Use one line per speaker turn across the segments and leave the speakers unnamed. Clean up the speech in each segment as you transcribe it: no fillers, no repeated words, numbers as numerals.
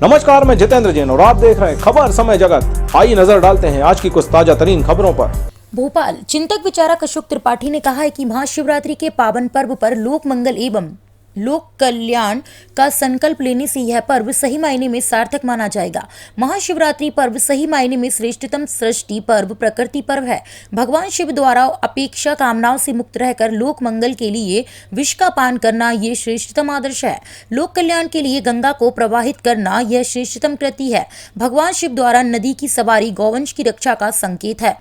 नमस्कार, मैं जितेंद्र जैन और आप देख रहे हैं खबर समय जगत। आइए नजर डालते हैं आज की कुछ ताजा तरीन खबरों पर।
भोपाल चिंतक विचारक अशोक त्रिपाठी ने कहा है कि महाशिवरात्रि के पावन पर्व पर लोक मंगल एवं लोक कल्याण का संकल्प लेने से यह पर्व सही मायने में सार्थक माना जाएगा। महाशिवरात्रि पर्व सही मायने में श्रेष्ठतम सृष्टि पर्व, प्रकृति पर्व है। भगवान शिव द्वारा अपेक्षा कामनाओं से मुक्त रहकर लोक मंगल के लिए विष का पान करना ये श्रेष्ठतम आदर्श है। लोक कल्याण के लिए गंगा को प्रवाहित करना यह श्रेष्ठतम कृति है। भगवान शिव द्वारा नदी की सवारी गौवंश की रक्षा का संकेत है।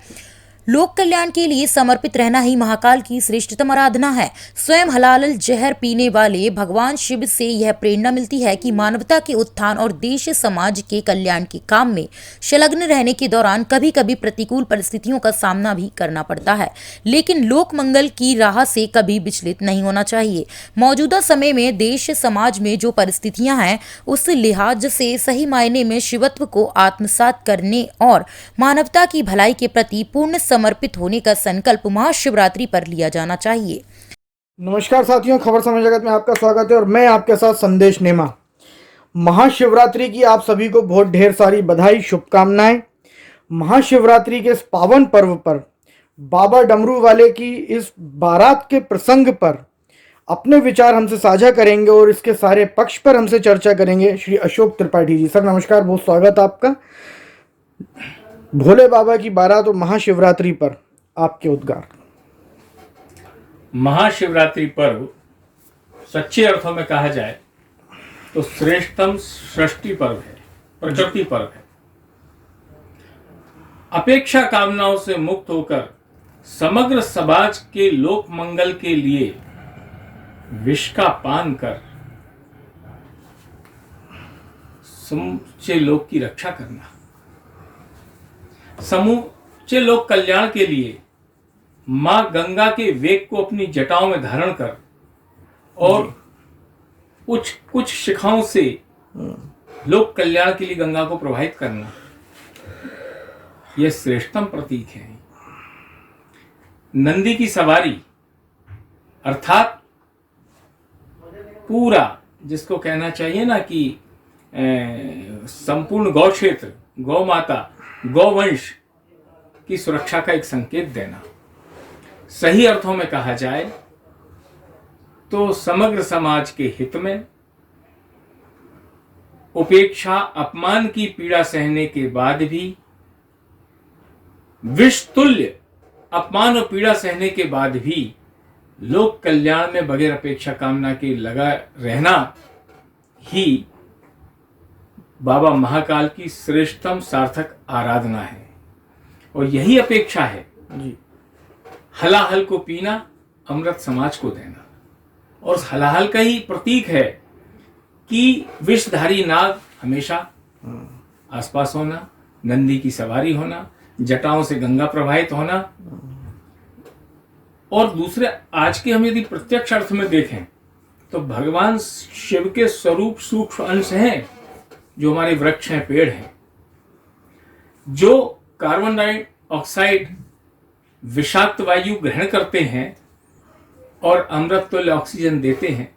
लोक कल्याण के लिए समर्पित रहना ही महाकाल की श्रेष्ठतम आराधना है। स्वयं हलाल जहर पीने वाले भगवान शिव से यह प्रेरणा मिलती है कि मानवता के उत्थान और देश समाज के कल्याण के काम में संलग्न रहने के दौरान कभी कभी प्रतिकूल परिस्थितियों का सामना भी करना पड़ता है, लेकिन लोक मंगल की राह से कभी विचलित नहीं होना चाहिए। मौजूदा समय में देश समाज में जो परिस्थितियां हैं, उस लिहाज से सही मायने में शिवत्व को आत्मसात करने और मानवता की भलाई के प्रति पूर्ण समर्पित होने का संकल्प महाशिवरात्रि पर लिया जाना चाहिए।
नमस्कार साथियों, खबर समय जगत में आपका स्वागत है और मैं आपके साथ संदेश नेमा। महाशिवरात्रि की आप सभी को बहुत ढेर सारी बधाई, शुभकामनाएं। महाशिवरात्रि के इस पावन पर्व पर बाबा डमरू वाले की इस बारात के प्रसंग पर अपने विचार हमसे साझा करेंगे और इसके सारे पक्ष पर हमसे चर्चा करेंगे श्री अशोक त्रिपाठी जी। सर नमस्कार, बहुत स्वागत आपका। भोले बाबा की बारात और महाशिवरात्रि पर आपके उद्गार।
महाशिवरात्रि पर्व सच्चे अर्थों में कहा जाए तो श्रेष्ठतम सृष्टि पर्व है, प्रकृति पर्व है। अपेक्षा कामनाओं से मुक्त होकर समग्र समाज के लोक मंगल के लिए विष का पान कर समूचे लोक की रक्षा करना, समूचे लोक कल्याण के लिए मां गंगा के वेग को अपनी जटाओं में धारण कर और कुछ शिखाओं से लोक कल्याण के लिए गंगा को प्रवाहित करना, यह श्रेष्ठतम प्रतीक है। नंदी की सवारी अर्थात पूरा, जिसको कहना चाहिए ना कि संपूर्ण गौ क्षेत्र, गौ माता, गौवंश की सुरक्षा का एक संकेत देना। सही अर्थों में कहा जाए तो समग्र समाज के हित में उपेक्षा, अपमान की पीड़ा सहने के बाद भी, विषतुल्य अपमान और पीड़ा सहने के बाद भी लोक कल्याण में बगैर अपेक्षा कामना के लगा रहना ही बाबा महाकाल की श्रेष्ठतम सार्थक आराधना है। और यही अपेक्षा है जी, हलाहल को पीना, अमृत समाज को देना। और उस हलाहल का ही प्रतीक है कि विषधारी नाग हमेशा आसपास होना, नंदी की सवारी होना, जटाओं से गंगा प्रवाहित होना। और दूसरे, आज के हम यदि प्रत्यक्ष अर्थ में देखें तो भगवान शिव के स्वरूप सूक्ष्म अंश हैं, जो हमारे वृक्ष हैं, पेड़ हैं, जो कार्बन डाइऑक्साइड विषाक्त वायु ग्रहण करते हैं और अमृत तुल्य ऑक्सीजन देते हैं,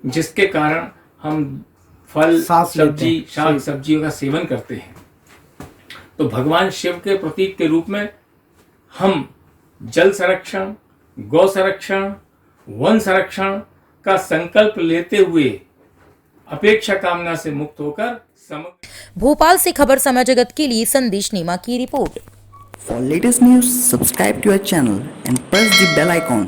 जिसके कारण हम फल, सब्जी, शाक सब्जियों का सेवन करते हैं। तो भगवान शिव के प्रतीक के रूप में हम जल संरक्षण, गौ संरक्षण, वन संरक्षण का संकल्प लेते हुए अपेक्षा कामना से मुक्त होकर
भोपाल से खबर समय जगत के लिए संदेश नेमा की report.
For latest news, subscribe to our channel and press the bell icon.